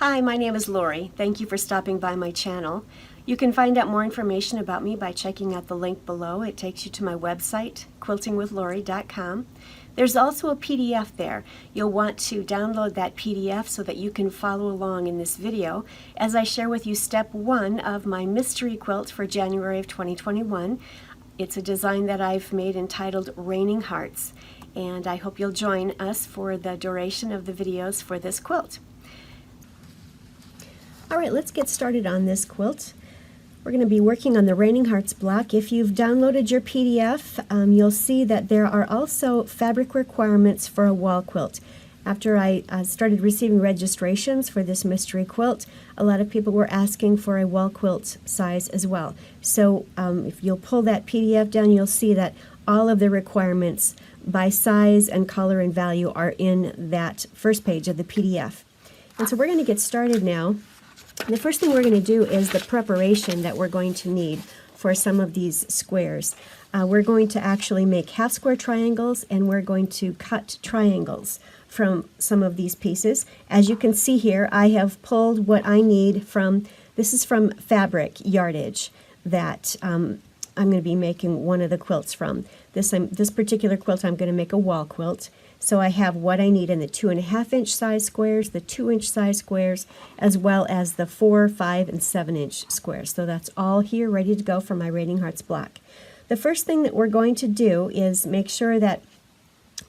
Hi, my name is Lori. Thank you for stopping by my channel. You can find out more information about me by checking out the link below. It takes you to my website, quiltingwithlori.com. There's also a PDF there. You'll want to download that PDF so that you can follow along in this video as I share with you step 1 of my mystery quilt for January of 2021. It's a design that I've made entitled Raining Hearts, and I hope you'll join us for the duration of the videos for this quilt. All right, let's get started on this quilt. We're going to be working on the Raining Hearts block. If you've downloaded your PDF, you'll see that there are also fabric requirements for a wall quilt. After I started receiving registrations for this mystery quilt, a lot of people were asking for a wall quilt size as well. So if you'll pull that PDF down, you'll see that all of the requirements by size and color and value are in that first page of the PDF. And so we're going to get started now. The first thing we're going to do is the preparation that we're going to need for some of these squares. We're going to actually make half square triangles, and we're going to cut triangles from some of these pieces. As you can see here, I have pulled what I need from, this is from fabric yardage that I'm going to be making one of the quilts from. This particular quilt I'm going to make a wall quilt. So I have what I need in the 2.5-inch size squares, the 2-inch size squares, as well as the 4, 5, and 7-inch squares. So that's all here ready to go for my Raining Hearts block. The first thing that we're going to do is make sure that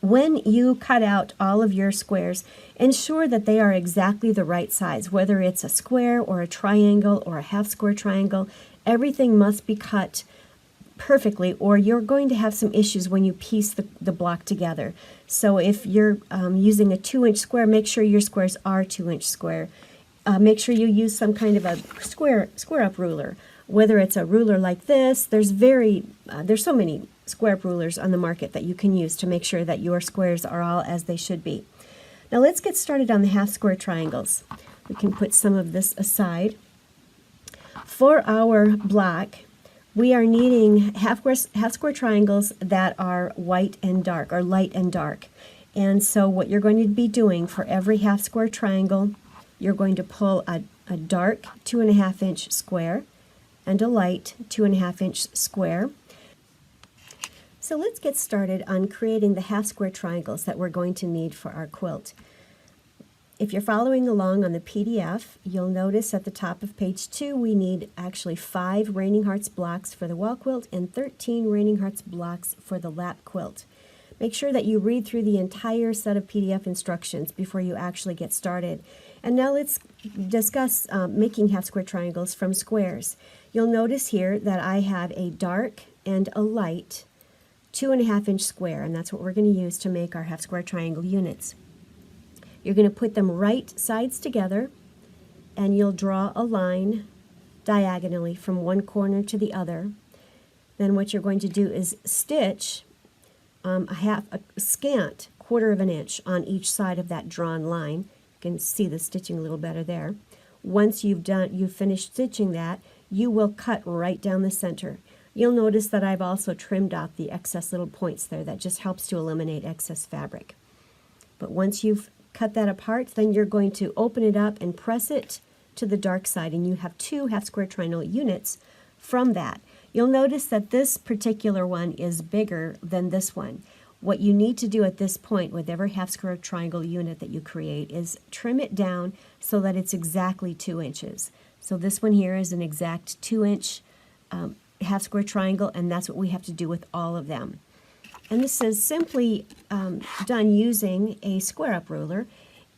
when you cut out all of your squares, ensure that they are exactly the right size, whether it's a square or a triangle or a half square triangle. Everything must be cut perfectly, or you're going to have some issues when you piece the block together. So if you're using a 2-inch square, make sure your squares are 2-inch square. Make sure you use some kind of a square up ruler, whether it's a ruler like this. There's so many square up rulers on the market that you can use to make sure that your squares are all as they should be. Now let's get started on the half square triangles. We can put some of this aside. For our block, we are needing half square triangles that are white and dark, or light and dark. And so what you're going to be doing for every half square triangle, you're going to pull a dark 2.5-inch square and a light 2.5-inch square. So let's get started on creating the half square triangles that we're going to need for our quilt. If you're following along on the PDF, you'll notice at the top of page 2 we need actually 5 Raining Hearts blocks for the wall quilt and 13 Raining Hearts blocks for the lap quilt. Make sure that you read through the entire set of PDF instructions before you actually get started. And now let's discuss making half square triangles from squares. You'll notice here that I have a dark and a light 2.5-inch square, and that's what we're going to use to make our half square triangle units. You're going to put them right sides together, and you'll draw a line diagonally from one corner to the other. Then what you're going to do is stitch a scant 1/4 of an inch on each side of that drawn line. You can see the stitching a little better there. Once you've finished stitching that, you will cut right down the center. You'll notice that I've also trimmed out the excess little points there. That just helps to eliminate excess fabric. But once you've cut that apart, then you're going to open it up and press it to the dark side, and you have 2 half square triangle units from that. You'll notice that this particular one is bigger than this one. What you need to do at this point with every half square triangle unit that you create is trim it down so that it's exactly 2 inches. So this one here is an exact 2-inch half square triangle, and that's what we have to do with all of them. And this is simply done using a square up ruler.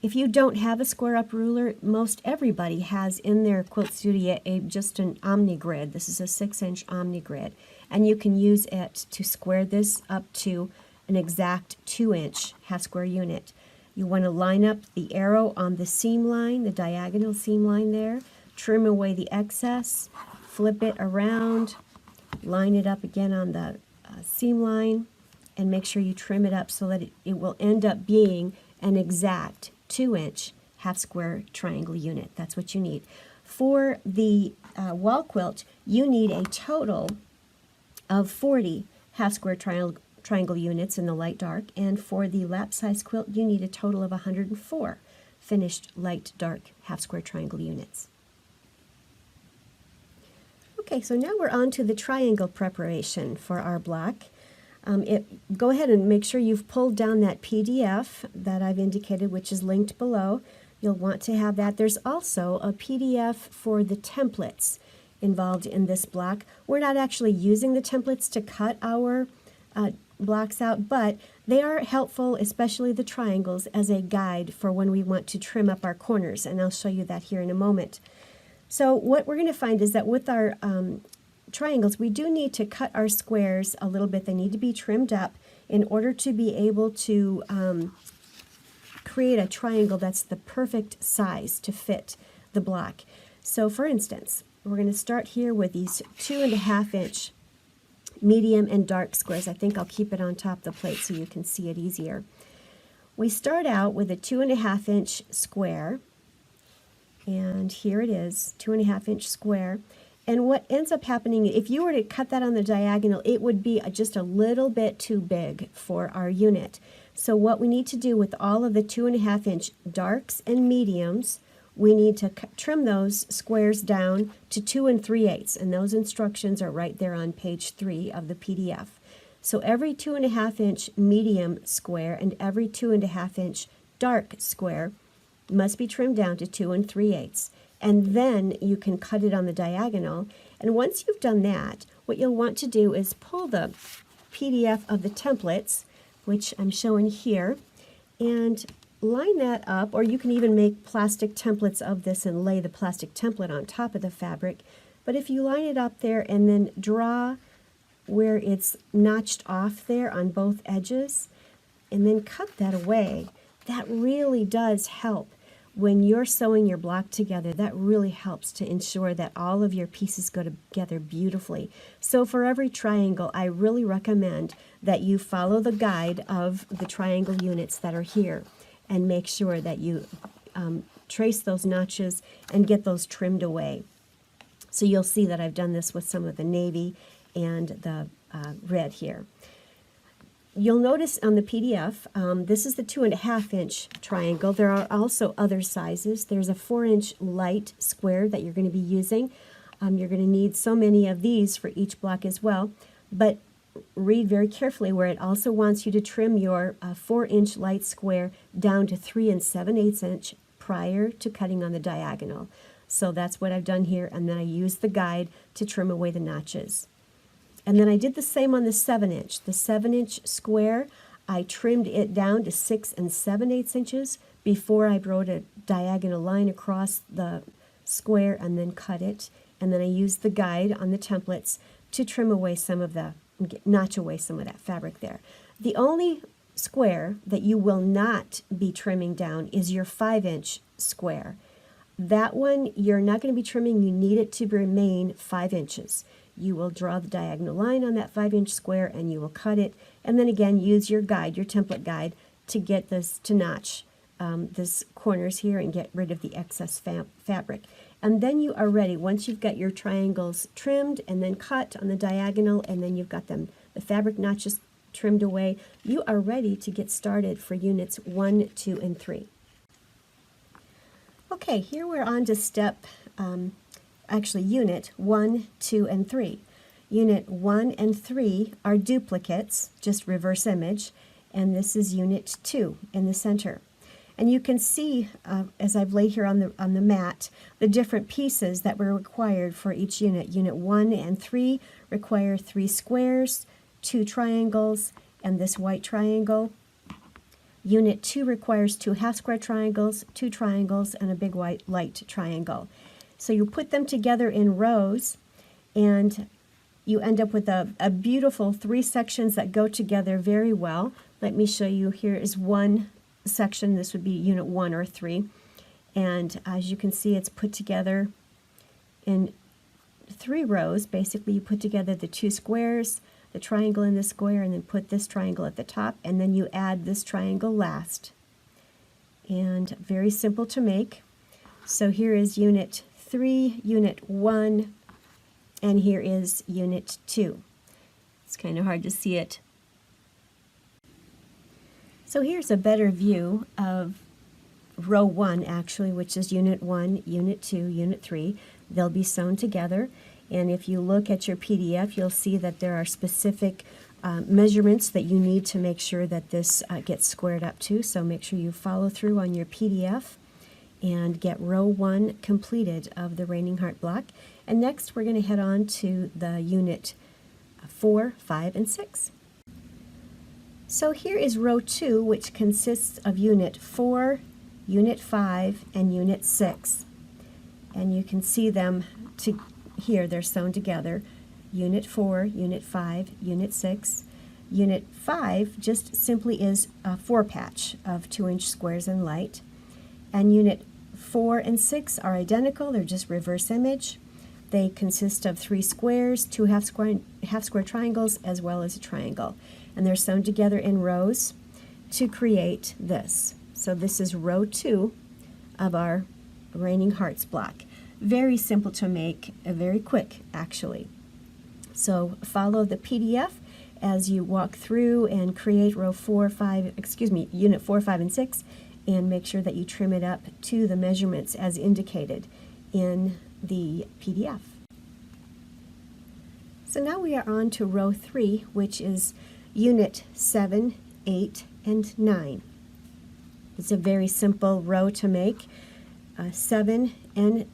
If you don't have a square up ruler, most everybody has in their quilt studio just an omni grid. This is a 6-inch omni grid, and you can use it to square this up to an exact 2-inch half square unit. You want to line up the arrow on the seam line, the diagonal seam line there, trim away the excess, flip it around, line it up again on the seam line, and make sure you trim it up so that it will end up being an exact 2-inch half square triangle unit. That's what you need. For the wall quilt, you need a total of 40 half square triangle units in the light dark, and for the lap size quilt you need a total of 104. finished light, dark, half square triangle units. Okay, so now we're on to the triangle preparation for our block. Go ahead and make sure you've pulled down that PDF that I've indicated, which is linked below. You'll want to have that. There's also a PDF for the templates involved in this block. We're not actually using the templates to cut our blocks out, but they are helpful, especially the triangles, as a guide for when we want to trim up our corners, and I'll show you that here in a moment. So what we're going to find is that with our triangles, we do need to cut our squares a little bit. They need to be trimmed up in order to be able to create a triangle that's the perfect size to fit the block. So for instance, we're going to start here with these 2.5 inch medium and dark squares. I think I'll keep it on top of the plate so you can see it easier. We start out with a 2.5 inch square, and here it is, 2.5 inch square. And what ends up happening, if you were to cut that on the diagonal, it would be just a little bit too big for our unit. So what we need to do with all of the 2.5 inch darks and mediums, we need to trim those squares down to 2 3/8, and those instructions are right there on page 3 of the PDF. So every 2.5 inch medium square and every 2.5 inch dark square must be trimmed down to 2 3/8, and then you can cut it on the diagonal. And once you've done that, what you'll want to do is pull the PDF of the templates, which I'm showing here, and line that up, or you can even make plastic templates of this and lay the plastic template on top of the fabric. But if you line it up there and then draw where it's notched off there on both edges, and then cut that away, that really does help. When you're sewing your block together, that really helps to ensure that all of your pieces go together beautifully. So for every triangle, I really recommend that you follow the guide of the triangle units that are here and make sure that you trace those notches and get those trimmed away. So you'll see that I've done this with some of the navy and the red here. You'll notice on the PDF, this is the 2.5 inch triangle. There are also other sizes. There's a 4 inch light square that you're going to be using. You're going to need so many of these for each block as well, but read very carefully where it also wants you to trim your 4 inch light square down to 3 7/8 inch prior to cutting on the diagonal. So that's what I've done here, and then I used the guide to trim away the notches. And then I did the same on the 7 inch. The 7 inch square, I trimmed it down to 6 7/8 inches before I wrote a diagonal line across the square and then cut it. And then I used the guide on the templates to trim away some of the, notch away some of that fabric there. The only square that you will not be trimming down is your 5 inch square. That one you're not going to be trimming. You need it to remain 5 inches. You will draw the diagonal line on that 5 inch square and you will cut it, and then again use your guide, your template guide, to get this to notch this corners here and get rid of the excess fabric. And then you are ready. Once you've got your triangles trimmed and then cut on the diagonal, and then you've got them, the fabric notches trimmed away, you are ready to get started for units 1, 2, and 3. Okay, here we're on to step actually unit 1, 2, and 3. Unit 1 and 3 are duplicates, just reverse image, and this is unit 2 in the center. And you can see, as I've laid here on the mat, the different pieces that were required for each unit. Unit 1 and 3 require 3 squares, 2 triangles, and this white triangle. Unit 2 requires 2 half square triangles, 2 triangles, and a big white light triangle. So you put them together in rows, and you end up with a beautiful 3 sections that go together very well. Let me show you. Here is one section. This would be unit 1 or 3. And as you can see, it's put together in 3 rows. Basically, you put together the 2 squares, the triangle in the square, and then put this triangle at the top, and then you add this triangle last. And very simple to make. So here is unit 3, unit 1, and here is unit 2. It's kind of hard to see it. So here's a better view of row 1 actually, which is Unit 1, Unit 2, Unit 3. They'll be sewn together. And if you look at your PDF, you'll see that there are specific measurements that you need to make sure that this gets squared up to. So make sure you follow through on your PDF and get row 1 completed of the Raining Heart block. And next we're going to head on to the Unit 4, 5, and 6. So here is row 2, which consists of Unit 4, Unit 5, and Unit 6. And you can see them here, they're sewn together. Unit 4, Unit 5, Unit 6. Unit 5 just simply is a 4-patch of 2-inch squares in light. And Unit 4 and 6 are identical, they're just reverse image. They consist of 3 squares, 2 half square triangles, as well as a triangle. And they're sewn together in rows to create this. So this is row 2 of our Raining Hearts block. Very simple to make, very quick actually. So follow the PDF as you walk through and create Unit 4, 5, and 6, and make sure that you trim it up to the measurements as indicated in the PDF. So now we are on to row 3, which is Unit 7, 8, and 9. It's a very simple row to make. 7 and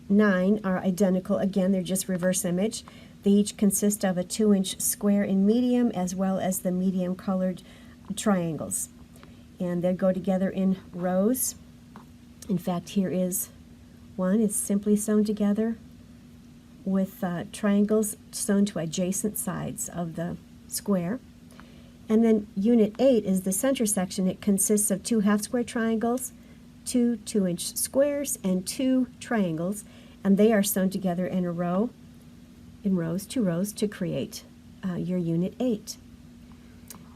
9 are identical. Again, they're just reverse image. They each consist of a 2-inch square in medium as well as the medium colored triangles. And they go together in rows. In fact, here is one. It's simply sewn together with triangles sewn to adjacent sides of the square. And then Unit 8 is the center section. It consists of 2 half-square triangles, 2 2-inch squares, and 2 triangles, and they are sewn together in a row, two rows, to create your Unit 8.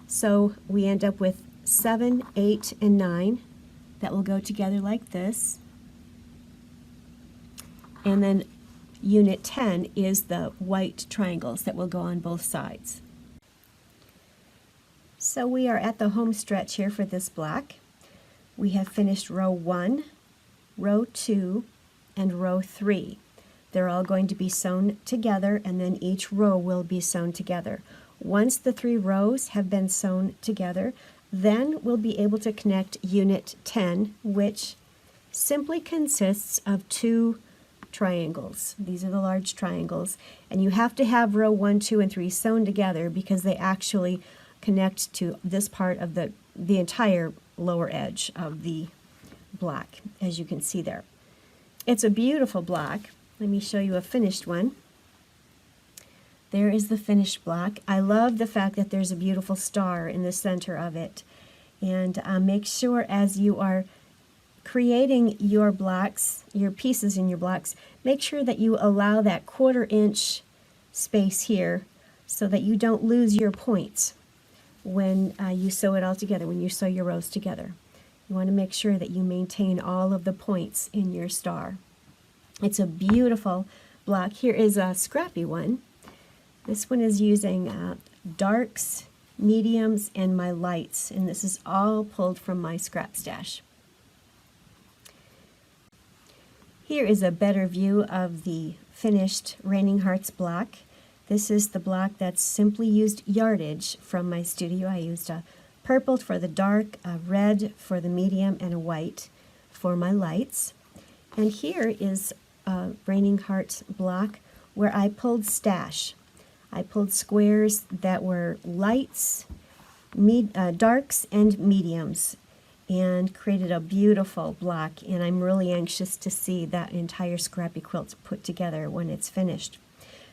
So we end up with 7, 8, and 9 that will go together like this. And then Unit 10 is the white triangles that will go on both sides. So we are at the home stretch here for this block. We have finished row 1, row 2, and row 3. They're all going to be sewn together, and then each row will be sewn together. Once the 3 rows have been sewn together, then we'll be able to connect Unit 10, which simply consists of 2 triangles. These are the large triangles, and you have to have row 1, 2, and 3 sewn together because they actually connect to this part of the entire lower edge of the block, as you can see there. It's a beautiful block. Let me show you a finished one. There is the finished block. I love the fact that there's a beautiful star in the center of it. And make sure as you are creating your blocks, your pieces in your blocks, make sure that you allow that 1/4 inch space here so that you don't lose your points when you sew it all together, when you sew your rows together. You want to make sure that you maintain all of the points in your star. It's a beautiful block. Here is a scrappy one. This one is using darks, mediums, and my lights, and this is all pulled from my scrap stash. Here is a better view of the finished Raining Hearts block. This is the block that's simply used yardage from my studio. I used a purple for the dark, a red for the medium, and a white for my lights. And here is a Raining Hearts block where I pulled stash. I pulled squares that were lights, darks, and mediums, and created a beautiful block. And I'm really anxious to see that entire scrappy quilt put together when it's finished.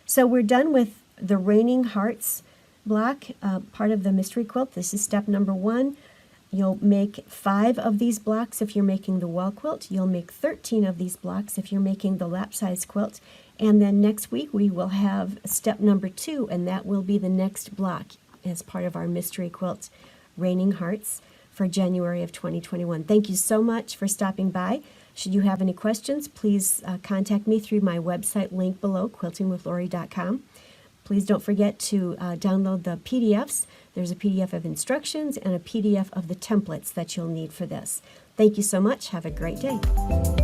So we're done with the Raining Hearts block, part of the mystery quilt. This is step number 1. You'll make 5 of these blocks if you're making the wall quilt. You'll make 13 of these blocks if you're making the lap size quilt. And then next week we will have step number 2, and that will be the next block as part of our mystery quilt, Raining Hearts, for January of 2021. Thank you so much for stopping by. Should you have any questions, please contact me through my website link below, quiltingwithlori.com. Please don't forget to download the PDFs. There's a PDF of instructions and a PDF of the templates that you'll need for this. Thank you so much. Have a great day.